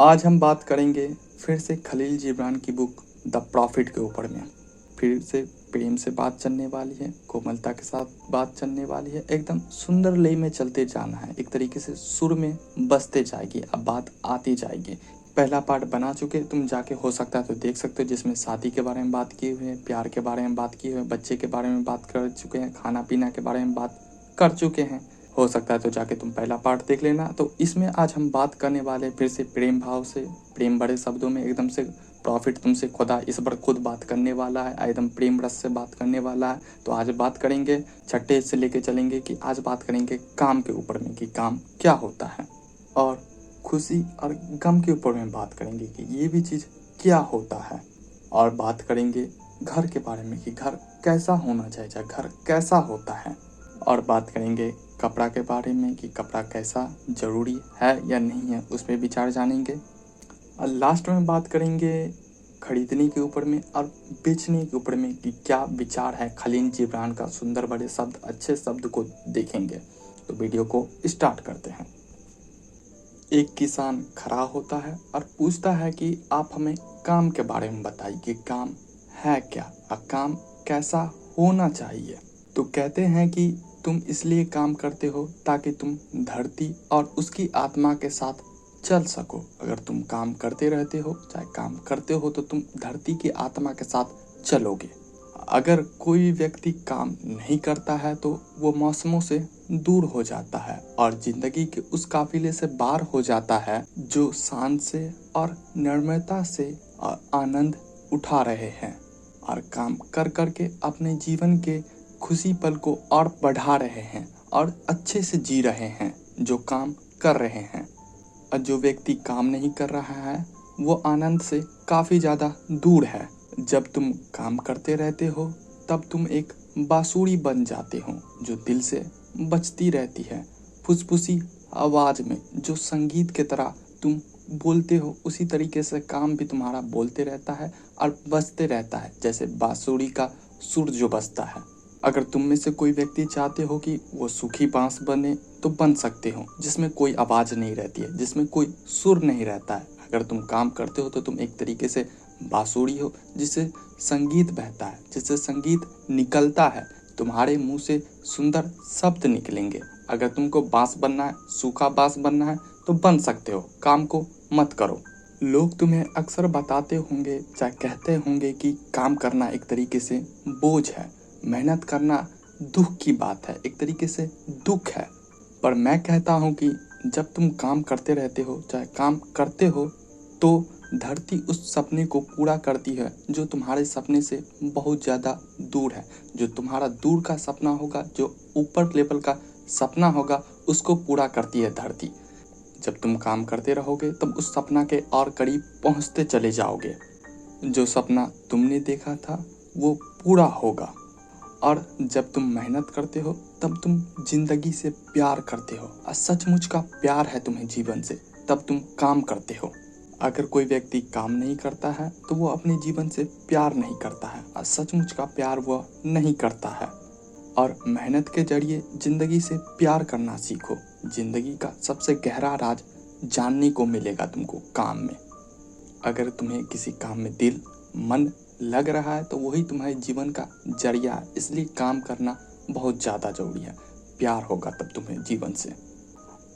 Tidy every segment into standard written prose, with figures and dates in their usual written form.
आज हम बात करेंगे फिर से खलील जिब्रान की बुक द प्रॉफिट के ऊपर में। फिर से प्रेम से बात चलने वाली है, कोमलता के साथ बात चलने वाली है, एकदम सुंदर लय में चलते जाना है, एक तरीके से सुर में बसते जाएगी, अब बात आती जाएगी। पहला पार्ट बना चुके, तुम जाके हो सकता है तो देख सकते हो, जिसमें शादी के बारे में बात किए हुए हैं, प्यार के बारे में बात किए हुए हैं, बच्चे के बारे में बात कर चुके हैं, खाना पीना के बारे में बात कर चुके हैं। हो सकता है तो जाके तुम पहला पार्ट देख लेना। तो इसमें आज हम बात करने वाले फिर से प्रेम भाव से, प्रेम बड़े शब्दों में एकदम से प्रॉफिट तुमसे खुदा इस बार खुद बात करने वाला है, एकदम प्रेम रस से बात करने वाला है। तो आज बात करेंगे छठे से लेके चलेंगे कि आज बात करेंगे काम के ऊपर में कि काम क्या होता है, और खुशी और गम के ऊपर में बात करेंगे कि ये भी चीज़ क्या होता है, और बात करेंगे घर के बारे में कि घर कैसा होना चाहिए, घर कैसा होता है, और बात करेंगे कपड़ा के बारे में कि कपड़ा कैसा ज़रूरी है या नहीं है, उस पर विचार जानेंगे। और लास्ट में बात करेंगे खरीदने के ऊपर में और बेचने के ऊपर में कि क्या विचार है खलील जिब्रान का। सुंदर बड़े शब्द, अच्छे शब्द को देखेंगे। तो वीडियो को स्टार्ट करते हैं। एक किसान खड़ा होता है और पूछता है कि आप हमें काम के बारे में बताइए कि काम है क्या और काम कैसा होना चाहिए। तो कहते हैं कि तुम इसलिए काम करते हो ताकि तुम धरती और उसकी आत्मा के साथ चल सको। अगर तुम काम करते रहते हो, चाहे काम करते हो, तो तुम धरती की आत्मा के साथ चलोगे। अगर कोई व्यक्ति काम नहीं करता है तो वो मौसमों से दूर हो जाता है और जिंदगी के उस काफिले से बाहर हो जाता है जो शान से और निर्मलता से आनंद उठा रहे हैं और काम कर कर के अपने जीवन के खुशी पल को और बढ़ा रहे हैं और अच्छे से जी रहे हैं जो काम कर रहे हैं। और जो व्यक्ति काम नहीं कर रहा है वो आनंद से काफ़ी ज़्यादा दूर है। जब तुम काम करते रहते हो तब तुम एक बांसुरी बन जाते हो जो दिल से बजती रहती है, फुसफुसी आवाज़ में, जो संगीत की तरह तुम बोलते हो। उसी तरीके से काम भी तुम्हारा बोलते रहता है और बजते रहता है, जैसे बांसुरी का सुर जो बजता है। अगर तुम में से कोई व्यक्ति चाहते हो कि वो सूखी बांस बने तो बन सकते हो, जिसमें कोई आवाज़ नहीं रहती है, जिसमें कोई सुर नहीं रहता है। अगर तुम काम करते हो तो तुम एक तरीके से बांसुरी हो जिससे संगीत बहता है, जिससे संगीत निकलता है, तुम्हारे मुंह से सुंदर शब्द निकलेंगे। अगर तुमको बांस बनना है, सूखा बांस बनना है तो बन सकते हो, काम को मत करो। लोग तुम्हें अक्सर बताते होंगे, चाहे कहते होंगे कि काम करना एक तरीके से बोझ है, मेहनत करना दुख की बात है, एक तरीके से दुख है। पर मैं कहता हूँ कि जब तुम काम करते रहते हो, चाहे काम करते हो, तो धरती उस सपने को पूरा करती है जो तुम्हारे सपने से बहुत ज़्यादा दूर है। जो तुम्हारा दूर का सपना होगा, जो ऊपर लेवल का सपना होगा, उसको पूरा करती है धरती। जब तुम काम करते रहोगे तब उस सपना के और करीब पहुंचते चले जाओगे। जो सपना तुमने देखा था वो पूरा होगा। और जब तुम मेहनत करते हो तब तुम जिंदगी से प्यार करते हो और सचमुच का प्यार है तुम्हें जीवन से, तब तुम काम करते हो। अगर कोई व्यक्ति काम नहीं करता है तो वो अपने जीवन से प्यार नहीं करता है और सचमुच का प्यार वह नहीं करता है। और मेहनत के जरिए जिंदगी से प्यार करना सीखो। जिंदगी का सबसे गहरा राज जानने को मिलेगा तुमको काम में। अगर तुम्हें किसी काम में दिल मन लग रहा है तो वही तुम्हारे जीवन का जरिया है, इसलिए काम करना बहुत ज़्यादा जरूरी है। प्यार होगा तब तुम्हें जीवन से।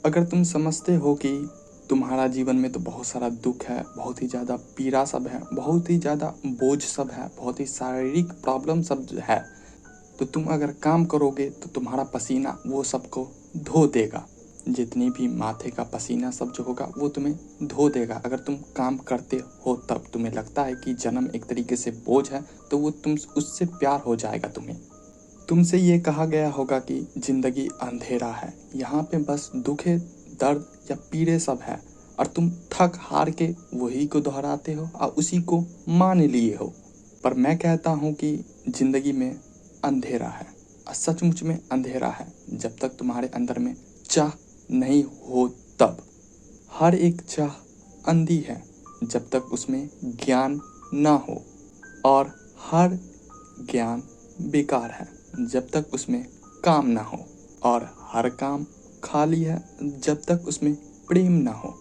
अगर तुम समझते हो कि तुम्हारा जीवन में तो बहुत सारा दुख है, बहुत ही ज़्यादा पीड़ा सब है, बहुत ही ज़्यादा बोझ सब है, बहुत ही शारीरिक प्रॉब्लम सब है, तो तुम अगर काम करोगे तो तुम्हारा पसीना वो सबको धो देगा। जितनी भी माथे का पसीना सब जो होगा वो तुम्हें धो देगा। अगर तुम काम करते हो तब तुम्हें लगता है कि जन्म एक तरीके से बोझ है तो वो तुम उससे प्यार हो जाएगा तुम्हें। तुमसे ये कहा गया होगा कि जिंदगी अंधेरा है, यहाँ पे बस दुखे, दर्द या पीड़े सब है, और तुम थक हार के वही को दोहराते हो और उसी को मान लिए हो। पर मैं कहता हूँ कि जिंदगी में अंधेरा है और सचमुच में अंधेरा है जब तक तुम्हारे अंदर में चाह नहीं हो तब। हर एक चाह अंधी है जब तक उसमें ज्ञान ना हो, और हर ज्ञान बेकार है जब तक उसमें काम ना हो, और हर काम खाली है जब तक उसमें प्रेम ना हो।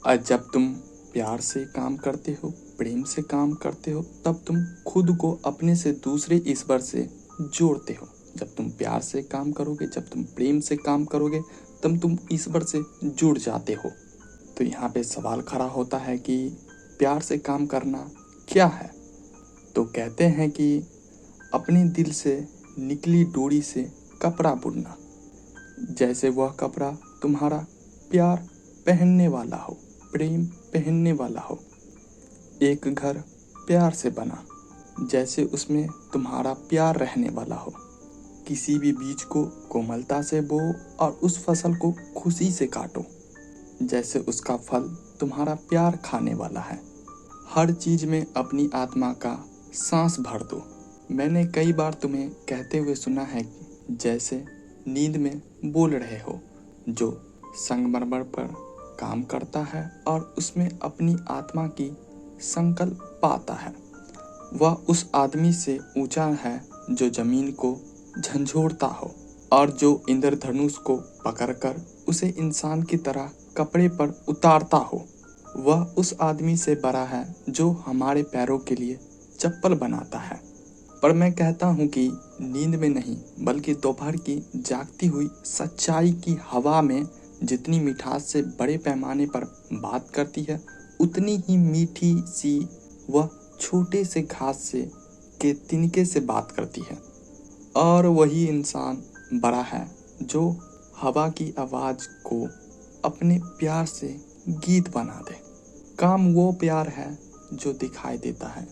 और जब तुम प्यार से काम करते हो, प्रेम से काम करते हो, तब तुम खुद को अपने से दूसरे ईश्वर से जोड़ते हो। जब तुम प्यार से काम करोगे, जब तुम प्रेम से काम करोगे, तब तुम ईश्वर से जुड़ जाते हो। तो यहाँ पे सवाल खड़ा होता है कि प्यार से काम करना क्या है? तो कहते हैं कि अपने दिल से निकली डोरी से कपड़ा बुनना, जैसे वह कपड़ा तुम्हारा प्यार पहनने वाला हो, प्रेम पहनने वाला हो। एक घर प्यार से बना, जैसे उसमें तुम्हारा प्यार रहने वाला हो। किसी भी बीज को कोमलता से बो और उस फसल को खुशी से काटो, जैसे उसका फल तुम्हारा प्यार खाने वाला है। हर चीज में अपनी आत्मा का सांस भर दो। मैंने कई बार तुम्हें कहते हुए सुना है कि जैसे नींद में बोल रहे हो, जो संगमरमर पर काम करता है और उसमें अपनी आत्मा की संकल्प पाता है, वह उस आदमी से ऊंचा है जो जमीन को झंझोड़ता हो और जो इंद्रधनुष को पकड़कर उसे इंसान की तरह कपड़े पर उतारता हो। वह उस आदमी से बड़ा है जो हमारे पैरों के लिए चप्पल बनाता है। पर मैं कहता हूँ कि नींद में नहीं, बल्कि दोपहर की जागती हुई सच्चाई की हवा में जितनी मिठास से बड़े पैमाने पर बात करती है, उतनी ही मीठी सी वह छोटे से घास से के तिनके से बात करती है। और वही इंसान बड़ा है जो हवा की आवाज़ को अपने प्यार से गीत बना दे। काम वो प्यार है जो दिखाई देता है।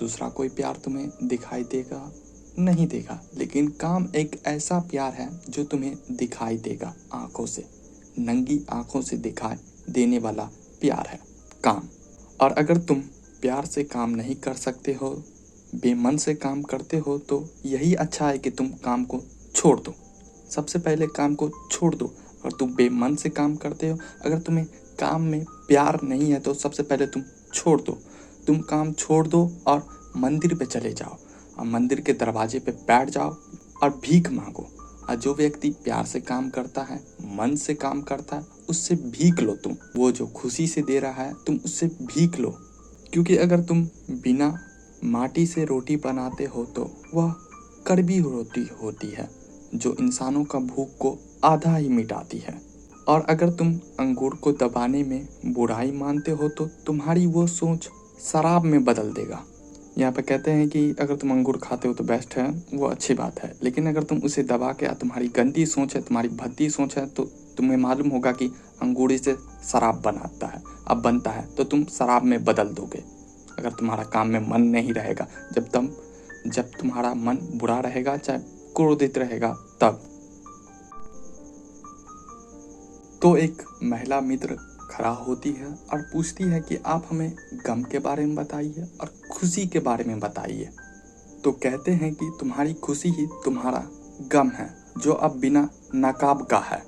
दूसरा कोई प्यार तुम्हें दिखाई देगा नहीं देगा, लेकिन काम एक ऐसा प्यार है जो तुम्हें दिखाई देगा, आंखों से, नंगी आंखों से दिखाई देने वाला प्यार है काम। और अगर तुम प्यार से काम नहीं कर सकते हो, बेमन से काम करते हो, तो यही अच्छा है कि तुम काम को छोड़ दो। सबसे पहले काम को छोड़ दो। अगर तुम बेमन से काम करते हो, अगर तुम्हें काम में प्यार नहीं है, तो सबसे पहले तुम छोड़ दो। तुम काम छोड़ दो और मंदिर पे चले जाओ और मंदिर के दरवाजे पे बैठ जाओ और भीख मांगो। और जो व्यक्ति प्यार से काम करता है, मन से काम करता है, उससे भीख लो तुम। वो जो खुशी से दे रहा है, तुम उससे भीख लो। क्योंकि अगर तुम बिना माटी से रोटी बनाते हो तो वह कड़वी रोटी होती है, जो इंसानों का भूख को आधा ही मिटाती है। और अगर तुम अंगूर को दबाने में बुराई मानते हो तो तुम्हारी वो सोच शराब में बदल देगा। यहाँ पे कहते हैं कि अगर तुम अंगूर खाते हो तो बेस्ट है, वो अच्छी बात है, लेकिन अगर तुम उसे दबा के, तुम्हारी गंदी सोच है, तुम्हारी भद्दी सोच है, तो तुम्हें मालूम होगा कि अंगूर से शराब बनाता है, अब बनता है, तो तुम शराब में बदल दोगे। अगर तुम्हारा काम में मन नहीं रहेगा, जब तुम्हारा मन बुरा रहेगा, चाहे क्रोधित रहेगा, तब तो एक महिला मित्र खड़ा होती है और पूछती है कि आप हमें गम के बारे में बताइए और खुशी के बारे में बताइए। तो कहते हैं कि तुम्हारी खुशी ही तुम्हारा गम है, जो अब बिना नकाब का है।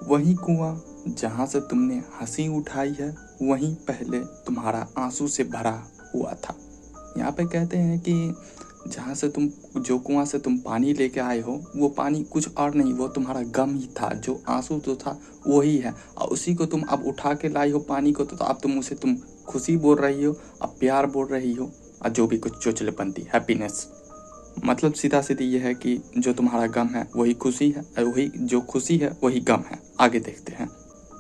वही कुआं जहाँ से तुमने हंसी उठाई है, वहीं पहले तुम्हारा आंसू से भरा हुआ था। यहाँ पे कहते हैं कि जहाँ से जो कुआं से तुम पानी लेके आए हो, वो पानी कुछ और नहीं, वो तुम्हारा गम ही था। जो आंसू जो था वही है, और उसी को तुम अब उठा के लाई हो पानी को, तो अब तुम खुशी बोल रही हो, अब प्यार बोल रही हो, और जो भी कुछ चोचलेपंती, हैप्पीनेस। मतलब सीधा सीधी ये है कि जो तुम्हारा गम है वही खुशी है, और वही जो खुशी है वही गम है। आगे देखते हैं।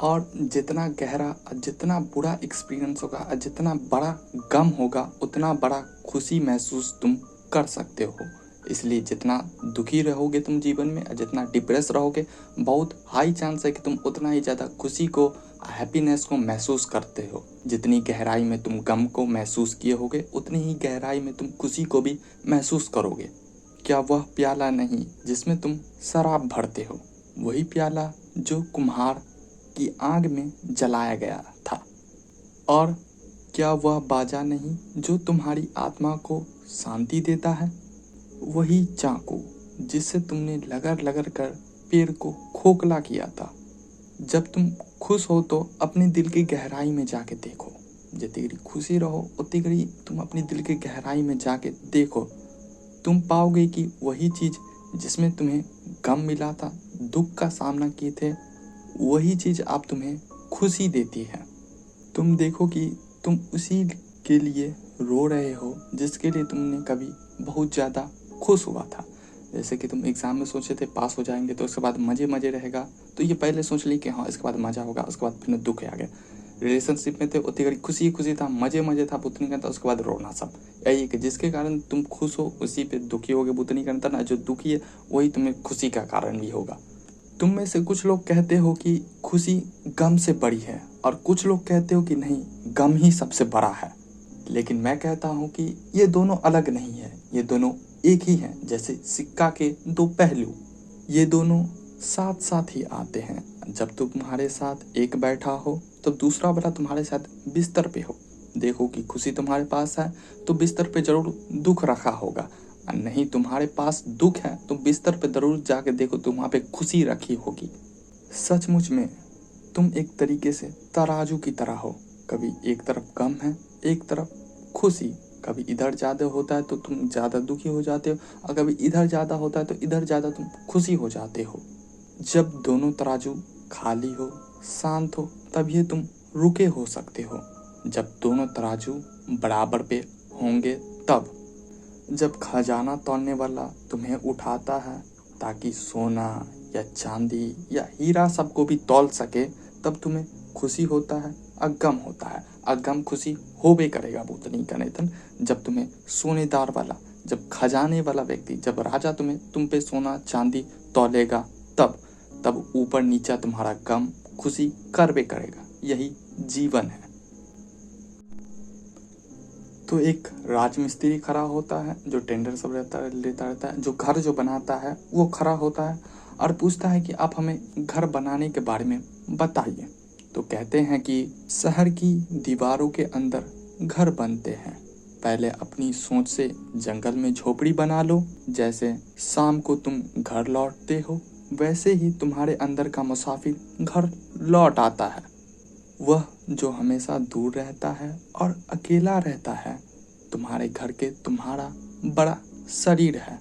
और जितना गहरा, जितना बुरा एक्सपीरियंस होगा, जितना बड़ा गम होगा, उतना बड़ा खुशी महसूस तुम कर सकते हो। इसलिए जितना दुखी रहोगे तुम जीवन में, जितना डिप्रेस रहोगे, बहुत हाई चांस है कि तुम उतना ही ज़्यादा खुशी को, हैप्पीनेस को महसूस करते हो। जितनी गहराई में तुम गम को महसूस किए होगे, उतनी ही गहराई में तुम खुशी को भी महसूस करोगे। क्या वह प्याला नहीं जिसमें तुम शराब भरते हो, वही प्याला जो कुम्हार की आग में जलाया गया था? और क्या वह बाजा नहीं जो तुम्हारी आत्मा को शांति देता है? वही चाकू जिससे तुमने लगड़ लगड़ कर पेड़ को खोखला किया था। जब तुम खुश हो तो अपने दिल की गहराई में जाके देखो। जितनी खुशी रहो उतनी तुम अपनी दिल की गहराई में जाके देखो, तुम पाओगे कि वही चीज़ जिसमें तुम्हें गम मिला था, दुख का सामना किए थे, वही चीज़ आप तुम्हें खुशी देती है। तुम देखो कि तुम उसी के लिए रो रहे हो जिसके लिए तुमने कभी बहुत ज़्यादा खुश हुआ था। जैसे कि तुम एग्ज़ाम में सोचे थे पास हो जाएंगे तो उसके बाद मज़े मज़े रहेगा, तो ये पहले सोच ली कि हाँ इसके बाद मज़ा होगा, उसके बाद फिर दुख आ गया। रिलेशनशिप में थे उतनी घड़ी खुशी खुशी था, मज़े मज़े था, बुतनी करता, उसके बाद रोना सब। यही कि जिसके कारण तुम खुश हो उसी पे दुखी होगे, बुतनी करता ना, जो दुखी है वही तुम्हें खुशी का कारण भी होगा। तुम में से कुछ लोग कहते हो कि खुशी गम से बड़ी है और कुछ लोग कहते हो कि नहीं, गम ही सबसे बड़ा है। लेकिन मैं कहता हूँ कि ये दोनों अलग नहीं है, ये दोनों एक ही हैं, जैसे सिक्का के दो पहलू। ये दोनों साथ साथ ही आते हैं। जब तुम्हारे साथ एक बैठा हो तो दूसरा वाला तुम्हारे साथ बिस्तर पे हो। देखो कि खुशी तुम्हारे पास है तो बिस्तर पे जरूर दुख रखा होगा, और नहीं तुम्हारे पास दुख है तो बिस्तर पे जरूर जाके देखो तो वहाँ पे खुशी रखी होगी। सचमुच में तुम एक तरीके से तराजू की तरह हो, कभी एक तरफ गम है एक तरफ खुशी। कभी इधर ज़्यादा होता है तो तुम ज़्यादा दुखी हो जाते हो, और कभी इधर ज़्यादा होता है तो इधर ज़्यादा तुम खुशी हो जाते हो। जब दोनों तराजू खाली हो, शांत हो, तभी तुम रुके हो सकते हो। जब दोनों तराजू बराबर पे होंगे तब। जब खजाना तौलने वाला तुम्हें उठाता है ताकि सोना या चांदी या हीरा सबको भी तौल सके, तब तुम्हें खुशी होता है, अगम होता है। अगम खुशी होबे करेगा भूतनी का नेतन, जब तुम्हें सोनेदार वाला, जब खजाने वाला व्यक्ति, जब राजा तुम पे सोना चांदी तौलेगा, तब ऊपर नीचा तुम्हारा गम खुशी करबे करेगा। यही जीवन है। तो एक राजमिस्त्री खड़ा होता है जो टेंडर सब लेता रहता है, जो घर जो बनाता है वो खड़ा होता है और पूछता है कि आप हमें घर बनाने के बारे में बताइए। तो कहते हैं कि शहर की दीवारों के अंदर घर बनते हैं, पहले अपनी सोच से जंगल में झोपड़ी बना लो। जैसे शाम को तुम घर लौटते हो वैसे ही तुम्हारे अंदर का मुसाफिर घर लौट आता है। वह जो हमेशा दूर रहता है और अकेला रहता है, तुम्हारे घर के तुम्हारा बड़ा शरीर है।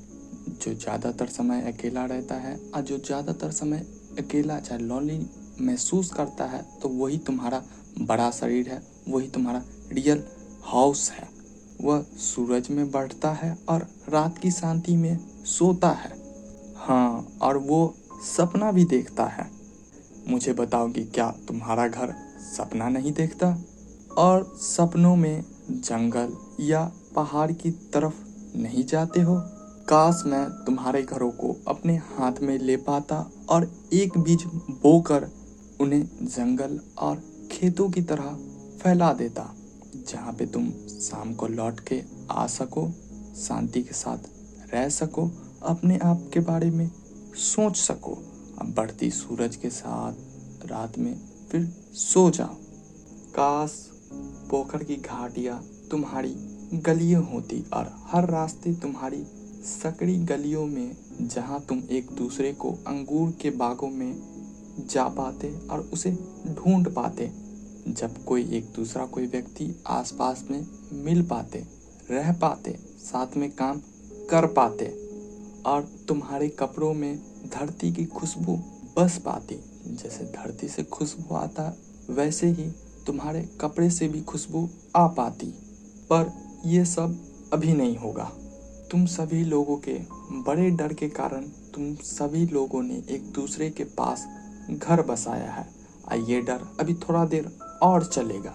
जो ज़्यादातर समय अकेला रहता है और जो ज़्यादातर समय अकेला चाहे लॉनली महसूस करता है, तो वही तुम्हारा बड़ा शरीर है, वही तुम्हारा रियल हाउस है। वह सूरज में बढ़ता है और रात की शांति में सोता है। हाँ, और वो सपना भी देखता है। मुझे बताओ कि क्या तुम्हारा घर सपना नहीं देखता? और सपनों में जंगल या पहाड़ की तरफ नहीं जाते हो? काश मैं तुम्हारे घरों को अपने हाथ में ले पाता और एक बीज बोकर उन्हें जंगल और खेतों की तरह फैला देता, जहाँ पे तुम शाम को लौट के आ सको, शांति के साथ रह सको, अपने आप के बारे में सोच सको। अब बढ़ती सूरज के साथ रात में फिर सो जाओ। काश पोखर की घाटियाँ तुम्हारी गलियाँ होती और हर रास्ते तुम्हारी सकड़ी गलियों में, जहाँ तुम एक दूसरे को अंगूर के बागों में जा पाते और उसे ढूंढ पाते। जब कोई व्यक्ति आसपास में मिल पाते, रह पाते, साथ में काम कर पाते, और तुम्हारे कपड़ों में धरती की खुशबू बस पाती। जैसे धरती से खुशबू आता वैसे ही तुम्हारे कपड़े से भी खुशबू आ पाती। पर ये सब अभी नहीं होगा। तुम सभी लोगों के बड़े डर के कारण तुम सभी लोगों ने एक दूसरे के पास घर बसाया है, और ये डर अभी थोड़ा देर और चलेगा।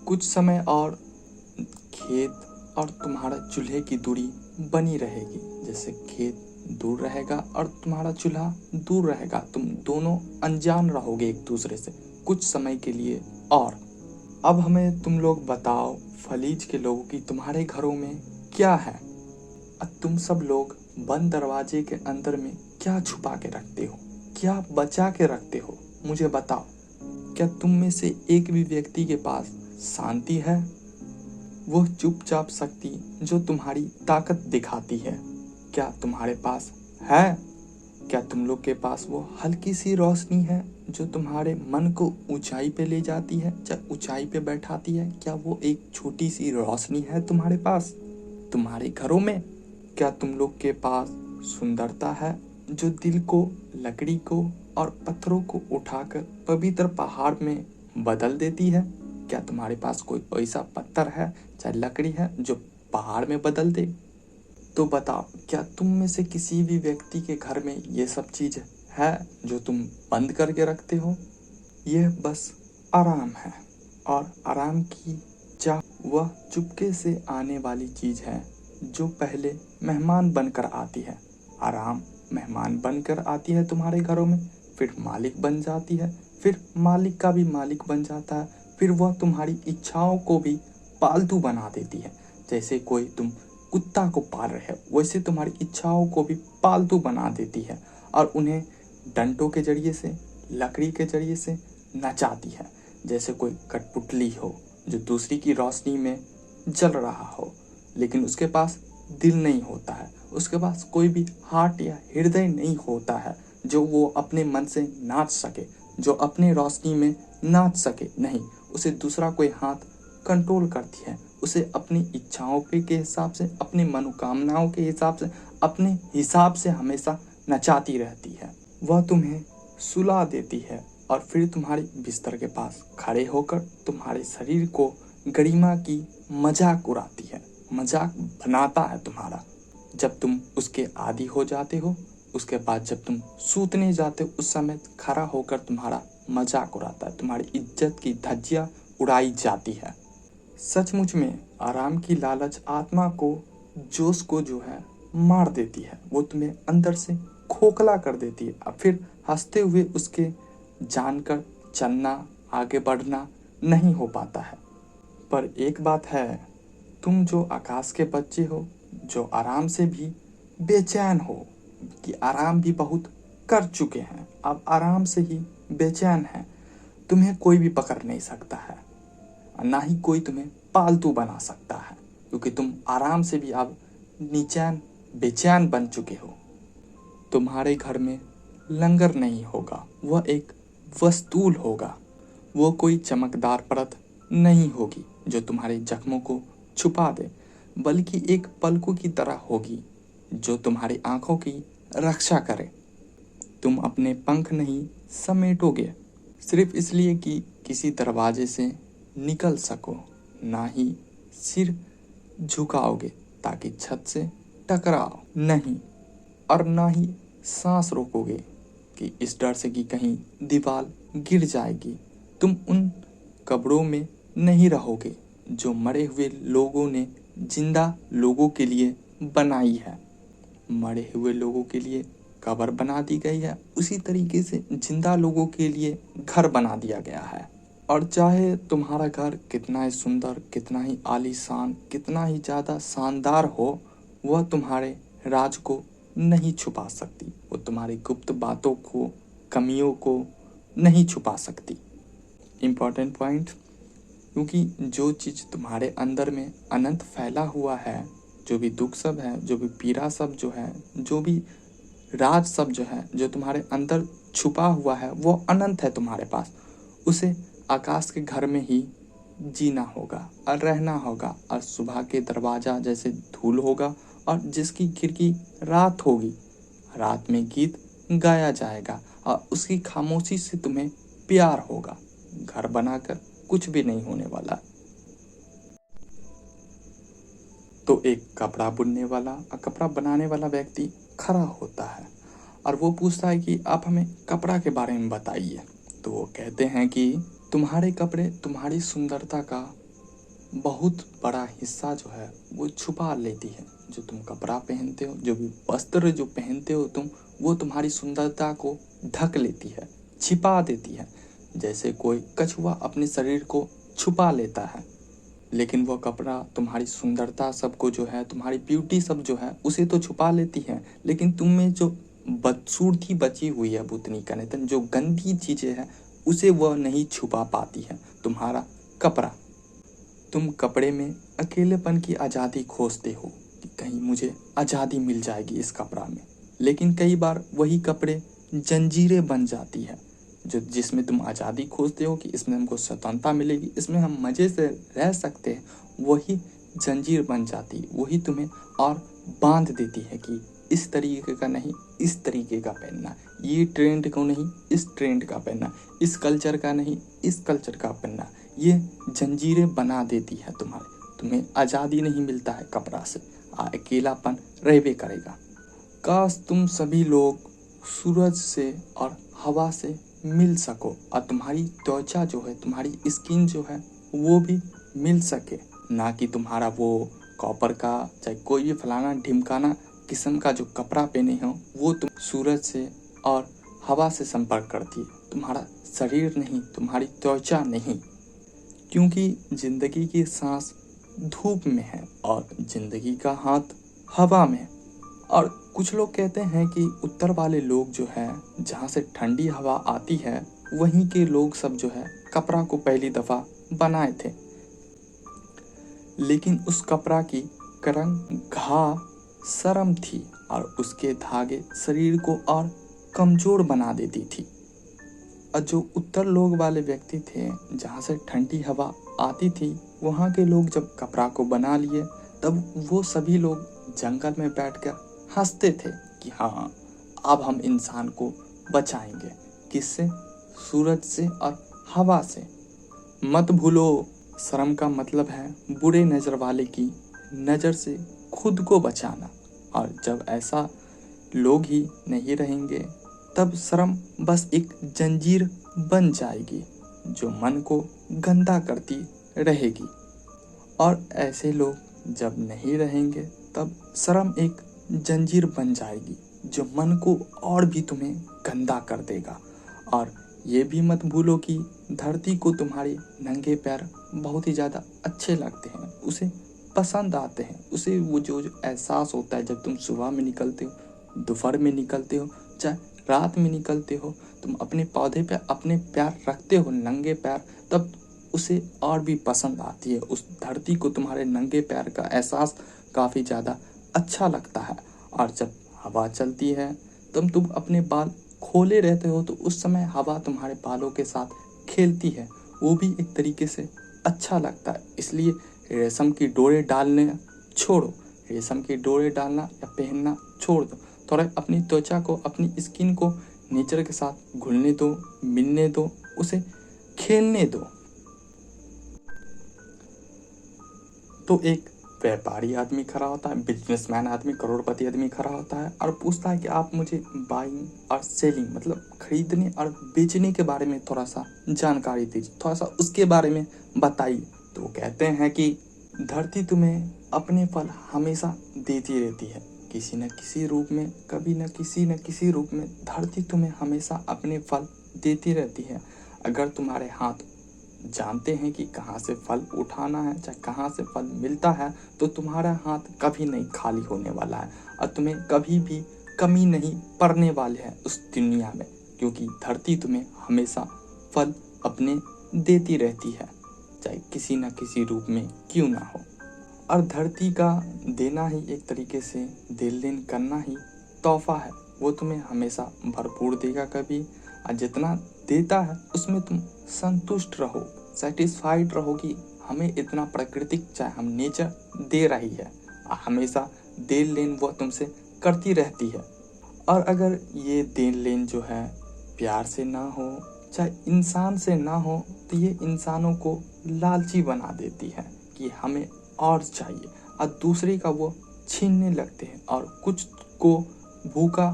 कुछ समय और खेत और तुम्हारा चूल्हे की दूरी बनी रहेगी। जैसे खेत दूर रहेगा और तुम्हारा चूल्हा दूर रहेगा, तुम दोनों अनजान रहोगे एक दूसरे से कुछ समय के लिए। और अब हमें तुम लोग बताओ, फलीज के लोगों की तुम्हारे घरों में क्या है? अब तुम सब लोग बंद दरवाजे के अंदर में क्या छुपा के रखते हो, क्या बचा के रखते हो? मुझे बताओ। क्या तुम में से एक भी व्यक्ति के पास शांति है? वो चुपचाप शक्ति जो तुम्हारी ताकत दिखाती है, क्या तुम्हारे पास है? क्या तुम लोग के पास वो हल्की सी रोशनी है जो तुम्हारे मन को ऊंचाई पे ले जाती है, चाहे ऊंचाई पे बैठाती है? क्या वो एक छोटी सी रोशनी है तुम्हारे पास, तुम्हारे घरों में? क्या तुम लोग के पास सुंदरता है जो दिल को, लकड़ी को और पत्थरों को उठाकर पवित्र पहाड़ में बदल देती है? क्या तुम्हारे पास कोई ऐसा पत्थर है, चाहे लकड़ी है, जो पहाड़ में बदल दे? तो बताओ, क्या तुम में से किसी भी व्यक्ति के घर में ये सब चीज़ है जो तुम बंद करके रखते हो? यह बस आराम है, और आराम की चाह वह चुपके से आने वाली चीज़ है जो पहले मेहमान बनकर आती है। आराम मेहमान बनकर आती है तुम्हारे घरों में, फिर मालिक बन जाती है, फिर मालिक का भी मालिक बन जाता है, फिर वह तुम्हारी इच्छाओं को भी पालतू बना देती है। जैसे कोई तुम कुत्ता को पाल रहे हो, वैसे तुम्हारी इच्छाओं को भी पालतू बना देती है और उन्हें डंडों के जरिए से, लकड़ी के जरिए से नचाती है। जैसे कोई कठपुतली हो जो दूसरी की रोशनी में जल रहा हो, लेकिन उसके पास दिल नहीं होता है, उसके पास कोई भी हार्ट या हृदय नहीं होता है जो वो अपने मन से नाच सके, जो अपने रोशनी में नाच सके। नहीं, उसे दूसरा कोई हाथ कंट्रोल करती है, उसे अपनी इच्छाओं के हिसाब से, अपनी मनोकामनाओं के हिसाब से, अपने हिसाब से हमेशा नचाती रहती है। वह तुम्हें सुला देती है और फिर तुम्हारे बिस्तर के पास खड़े होकर तुम्हारे शरीर को गरिमा की मजाक उड़ाती है, मजाक बनाता है तुम्हारा। जब तुम उसके आदी हो जाते हो, उसके बाद जब तुम सूतने जाते हो, उस समय खड़ा होकर तुम्हारा मजाक उड़ाता है, तुम्हारी इज्जत की धज्जियां उड़ाई जाती है। सचमुच में आराम की लालच आत्मा को, जोश को जो है मार देती है, वो तुम्हें अंदर से खोखला कर देती है। अब फिर हंसते हुए उसके जानकर चलना, आगे बढ़ना नहीं हो पाता है। पर एक बात है, तुम जो आकाश के बच्चे हो, जो आराम से भी बेचैन हो, कि आराम भी बहुत कर चुके हैं, अब आराम से ही बेचैन है, तुम्हें कोई भी पकड़ नहीं सकता है, ना ही कोई तुम्हें पालतू बना सकता है, क्योंकि तुम आराम से भी अब नीचैन, बेचैन बन चुके हो। तुम्हारे घर में लंगर नहीं होगा, वह एक वस्तूल होगा। वो कोई चमकदार परत नहीं होगी जो तुम्हारे जख्मों को छुपा दे, बल्कि एक पलकों की तरह होगी जो तुम्हारी आंखों की रक्षा करे। तुम अपने पंख नहीं समेटोगे सिर्फ इसलिए कि किसी दरवाजे से निकल सको, ना ही सिर झुकाओगे ताकि छत से टकराओ नहीं, और ना ही सांस रोकोगे कि इस डर से कि कहीं दीवार गिर जाएगी। तुम उन कब्रों में नहीं रहोगे जो मरे हुए लोगों ने जिंदा लोगों के लिए बनाई है। मरे हुए लोगों के लिए कब्र बना दी गई है, उसी तरीके से जिंदा लोगों के लिए घर बना दिया गया है। और चाहे तुम्हारा घर कितना ही सुंदर, कितना ही आलीशान, कितना ही ज़्यादा शानदार हो, वह तुम्हारे राज को नहीं छुपा सकती, वो तुम्हारी गुप्त बातों को, कमियों को नहीं छुपा सकती। इम्पॉर्टेंट पॉइंट, क्योंकि जो चीज़ तुम्हारे अंदर में अनंत फैला हुआ है, जो भी दुख सब है, जो भी पीड़ा सब जो है, जो भी राज सब जो है, जो तुम्हारे अंदर छुपा हुआ है, वो अनंत है तुम्हारे पास। उसे आकाश के घर में ही जीना होगा और रहना होगा, और सुबह के दरवाज़ा जैसे धूल होगा, और जिसकी खिड़की रात होगी, रात में गीत गाया जाएगा, और उसकी खामोशी से तुम्हें प्यार होगा। घर बनाकर कुछ भी नहीं होने वाला। तो एक कपड़ा बुनने वाला और कपड़ा बनाने वाला व्यक्ति खड़ा होता है और वो पूछता है कि आप हमें कपड़ा के बारे में बताइए। तो वो कहते हैं कि तुम्हारे कपड़े तुम्हारी सुंदरता का बहुत बड़ा हिस्सा जो है वो छुपा लेती है। जो तुम कपड़ा पहनते हो, जो भी वस्त्र जो पहनते हो तुम, वो तुम्हारी सुंदरता को ढक लेती है, छिपा देती है। जैसे कोई कछुआ अपने शरीर को छुपा लेता है, लेकिन वो कपड़ा तुम्हारी सुंदरता सबको जो है, तुम्हारी ब्यूटी सब जो है, उसे तो छुपा लेती है, लेकिन तुम में जो बदसूरती बची हुई है, बुतनी का नेतन, जो गंदी चीज़ें हैं, उसे वह नहीं छुपा पाती है तुम्हारा कपड़ा। तुम कपड़े में अकेलेपन की आज़ादी खोजते हो कि कहीं मुझे आज़ादी मिल जाएगी इस कपड़ा में, लेकिन कई बार वही कपड़े जंजीरें बन जाती है, जो जिसमें तुम आज़ादी खोजते हो कि इसमें हमको स्वतंत्रता मिलेगी, इसमें हम मज़े से रह सकते हैं, वही जंजीर बन जाती, वही तुम्हें और बांध देती है कि इस तरीके का नहीं, इस तरीके का पहनना, ये ट्रेंड को नहीं, इस ट्रेंड का पहनना, इस कल्चर का नहीं, इस कल्चर का पहनना, ये जंजीरें बना देती है तुम्हें आज़ादी नहीं मिलता है कपड़ा से, अकेलापन रहबे करेगा। काश तुम सभी लोग सूरज से और हवा से मिल सको और तुम्हारी त्वचा जो है, तुम्हारी स्किन जो है वो भी मिल सके, ना कि तुम्हारा वो कॉपर का चाहे कोई भी फलाना ढिमकाना किस्म का जो कपड़ा पहने हो वो तुम सूरज से और हवा से संपर्क करती है, तुम्हारा शरीर नहीं, तुम्हारी त्वचा नहीं। क्योंकि जिंदगी की सांस धूप में है और जिंदगी का हाथ हवा में। और कुछ लोग कहते हैं कि उत्तर वाले लोग जो है, जहाँ से ठंडी हवा आती है, वहीं के लोग सब जो है कपड़ा को पहली दफ़ा बनाए थे। लेकिन उस कपड़ा की करंग घा शर्म थी और उसके धागे शरीर को और कमज़ोर बना देती थी। और जो उत्तर लोग वाले व्यक्ति थे, जहाँ से ठंडी हवा आती थी, वहाँ के लोग जब कपड़ा को बना लिए तब वो सभी लोग जंगल में बैठकर हंसते थे कि हाँ, अब हम इंसान को बचाएंगे। किससे? सूरज से और हवा से। मत भूलो, शर्म का मतलब है बुरे नज़र वाले की नज़र से खुद को बचाना। और जब ऐसा लोग ही नहीं रहेंगे तब शर्म बस एक जंजीर बन जाएगी जो मन को गंदा करती रहेगी। और ऐसे लोग जब नहीं रहेंगे तब शर्म एक जंजीर बन जाएगी जो मन को और भी तुम्हें गंदा कर देगा। और ये भी मत भूलो कि धरती को तुम्हारे नंगे पैर बहुत ही ज़्यादा अच्छे लगते हैं, उसे पसंद आते हैं। उसे वो जो एहसास होता है जब तुम सुबह में निकलते हो, दोपहर में निकलते हो, चाहे रात में निकलते हो, तुम अपने पौधे पे अपने पैर रखते हो नंगे पैर, तब उसे और भी पसंद आती है। उस धरती को तुम्हारे नंगे पैर का एहसास काफ़ी ज़्यादा अच्छा लगता है। और जब हवा चलती है तब तुम अपने बाल खोले रहते हो तो उस समय हवा तुम्हारे बालों के साथ खेलती है, वो भी एक तरीके से अच्छा लगता है। इसलिए रेशम की डोरे डालने छोड़ो, रेशम की डोरे डालना या पहनना छोड़ दो। थोड़ा अपनी त्वचा को, अपनी स्किन को नेचर के साथ घुलने दो, मिलने दो, उसे खेलने दो। तो एक व्यापारी आदमी खड़ा होता है, बिजनेसमैन आदमी, करोड़पति आदमी खड़ा होता है और पूछता है कि आप मुझे बाइंग और सेलिंग मतलब खरीदने और बेचने के बारे में थोड़ा सा जानकारी दीजिए, थोड़ा सा उसके बारे में बताइए। तो वो कहते हैं कि धरती तुम्हें अपने फल हमेशा देती रहती है, किसी न किसी रूप में, कभी न किसी रूप में धरती तुम्हें हमेशा अपने फल देती रहती है। अगर तुम्हारे हाथ जानते हैं कि कहाँ से फल उठाना है, चाहे कहाँ से फल मिलता है, तो तुम्हारा हाथ कभी नहीं खाली होने वाला है और तुम्हें कभी भी कमी नहीं पड़ने वाली है उस दुनिया में, क्योंकि धरती तुम्हें हमेशा फल अपने देती रहती है, चाहे किसी न किसी रूप में क्यों ना हो। और धरती का देना ही एक तरीके से देन लेन करना ही तोहफा है, वो तुम्हें हमेशा भरपूर देगा कभी। और जितना देता है उसमें तुम संतुष्ट रहो, सेटिस्फाइड रहो कि हमें इतना प्राकृतिक, चाहे हम नेचर दे रही है, हमेशा देन लेन वो तुमसे करती रहती है। और अगर ये देन लेन जो है प्यार से ना हो, चाहे इंसान से ना हो, तो ये इंसानों को लालची बना देती है कि हमें और चाहिए, और दूसरे का वो छीनने लगते हैं और कुछ को भूखा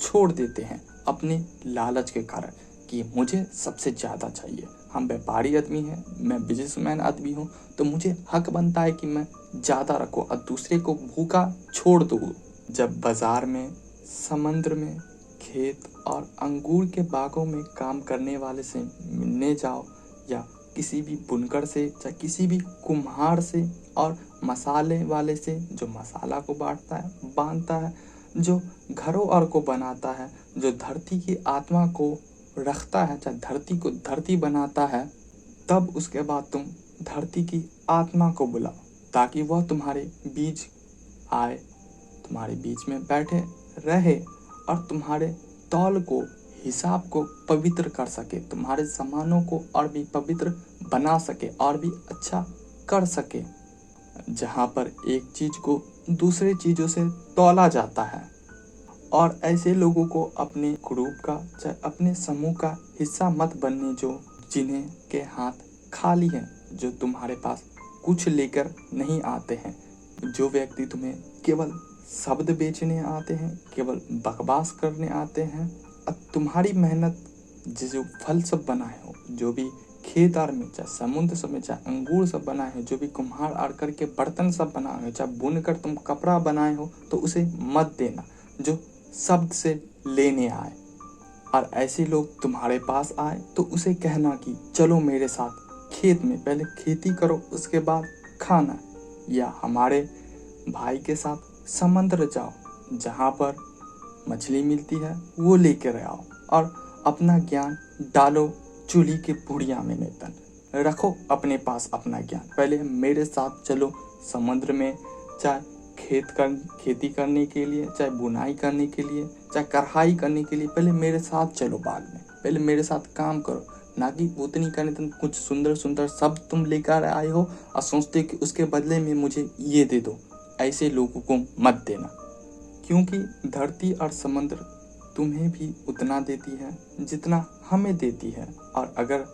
छोड़ देते हैं अपने लालच के कारण कि मुझे सबसे ज़्यादा चाहिए। हम व्यापारी आदमी हैं, मैं बिजनेसमैन आदमी हूँ, तो मुझे हक बनता है कि मैं ज़्यादा रखूँ और दूसरे को भूखा छोड़ दूँ। जब बाज़ार में, समंदर में, खेत और अंगूर के बागों में काम करने वाले से मिलने जाओ, या किसी भी बुनकर से, चाहे किसी भी कुम्हार से और मसाले वाले से जो मसाला को बांधता है, जो घरों और को बनाता है, जो धरती की आत्मा को रखता है, चाहे धरती को धरती बनाता है, तब उसके बाद तुम धरती की आत्मा को बुलाओ ताकि वह तुम्हारे बीच आए, तुम्हारे बीच में बैठे रहे और तुम्हारे तौल को, हिसाब को पवित्र कर सके, तुम्हारे सामानों को और भी पवित्र बना सके और भी अच्छा कर सके। जहाँ पर एक चीज़ को दूसरे चीज़ों से तौला जाता है। और ऐसे लोगों को अपने ग्रुप का, चाहे अपने समूह का हिस्सा मत बनने जो, जिन्हें के हाथ खाली हैं, जो तुम्हारे पास कुछ लेकर नहीं आते हैं। जो व्यक्ति तुम्हें केवल शब्द बेचने आते हैं, केवल बकवास करने आते हैं, और तुम्हारी मेहनत जो फल सब बनाए हो, जो भी खेत आर में, चाहे समुद्र सब में, चाहे अंगूर सब बनाए हो, जो भी कुम्हार आर करके बर्तन सब बनाए हो, चाहे बुन कर तुम कपड़ा बनाए हो, तो उसे मत देना जो शब्द से लेने आए। और ऐसे लोग तुम्हारे पास आए तो उसे कहना कि चलो मेरे साथ खेत में, पहले खेती करो उसके बाद खाना, या हमारे भाई के साथ समुद्र जाओ, जहाँ पर मछली मिलती है वो लेकर आओ, और अपना ज्ञान डालो चूल्ही की पुड़िया में नेतन, रखो अपने पास अपना ज्ञान। पहले मेरे साथ चलो समुद्र में, चाहे खेती करने के लिए, चाहे बुनाई करने के लिए, चाहे कढ़ाई करने के लिए, पहले मेरे साथ चलो बाग में, पहले मेरे साथ काम करो, ना कि उतनी करने तुम कुछ सुंदर सुंदर शब्द तुम लेकर आए हो और सोचते कि उसके बदले में मुझे ये दे दो। ऐसे लोगों को मत देना, क्योंकि धरती और समुद्र तुम्हें भी उतना देती है जितना हमें देती है। और अगर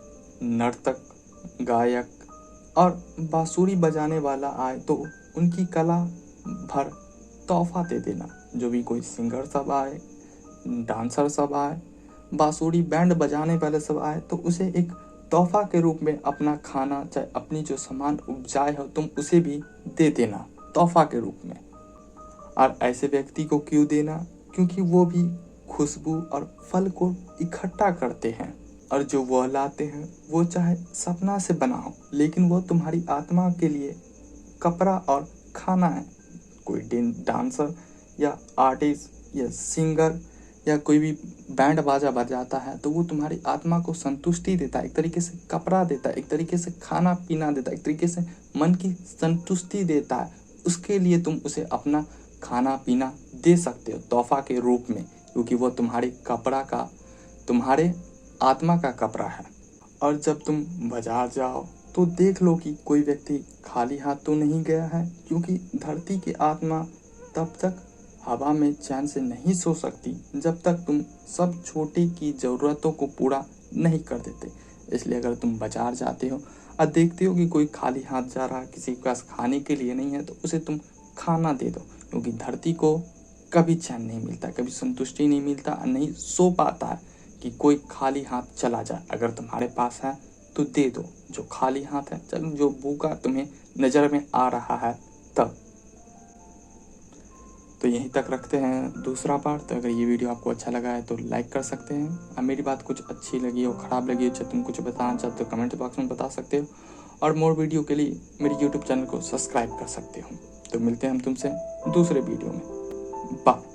नर्तक, गायक और बांसुरी बजाने वाला आए तो उनकी कला भर तोहफा दे देना। जो भी कोई सिंगर सब आए, डांसर सब आए, बांसुरी बैंड बजाने वाले सब आए, तो उसे एक तोहफा के रूप में अपना खाना, चाहे अपनी जो सामान उपजाए हो तुम उसे भी दे देना तोहफा के रूप में। और ऐसे व्यक्ति को क्यों देना? क्योंकि वो भी खुशबू और फल को इकट्ठा करते हैं, और जो वह लाते हैं वो चाहे सपना से बना हो, लेकिन वो तुम्हारी आत्मा के लिए कपड़ा और खाना है। कोई डांसर या आर्टिस्ट या सिंगर या कोई भी बैंड बाजा बजाता है तो वो तुम्हारी आत्मा को संतुष्टि देता है, एक तरीके से कपड़ा देता है, एक तरीके से खाना पीना देता है, एक तरीके से मन की संतुष्टि देता है। उसके लिए तुम उसे अपना खाना पीना दे सकते हो तोहफा के रूप में, क्योंकि वो तुम्हारे कपड़ा का, तुम्हारे आत्मा का कपड़ा है। और जब तुम बाजार जाओ तो देख लो कि कोई व्यक्ति खाली हाथ तो नहीं गया है, क्योंकि धरती की आत्मा तब तक हवा में चैन से नहीं सो सकती जब तक तुम सब छोटी की ज़रूरतों को पूरा नहीं कर देते। इसलिए अगर तुम बाजार जाते हो और देखते हो कि कोई खाली हाथ जा रहा है, किसी के पास खाने के लिए नहीं है, तो उसे तुम खाना दे दो, क्योंकि धरती को कभी चैन नहीं मिलता, कभी संतुष्टि नहीं मिलता, नहीं सो पाता है कि कोई खाली हाथ चला जाए। अगर तुम्हारे पास है तो दे दो जो खाली हाथ है, चलो जो भूखा तुम्हें नज़र में आ रहा है तब। तो यहीं तक रखते हैं दूसरा पार्ट। तो अगर ये वीडियो आपको अच्छा लगा है तो लाइक कर सकते हैं, और मेरी बात कुछ अच्छी लगी हो, ख़राब लगी हो, चाहे तुम कुछ बताना चाहते हो कमेंट बॉक्स में बता सकते हो, और मोर वीडियो के लिए मेरे यूट्यूब चैनल को सब्सक्राइब कर सकते हो। तो मिलते हैं हम तुमसे दूसरे वीडियो में। बाय।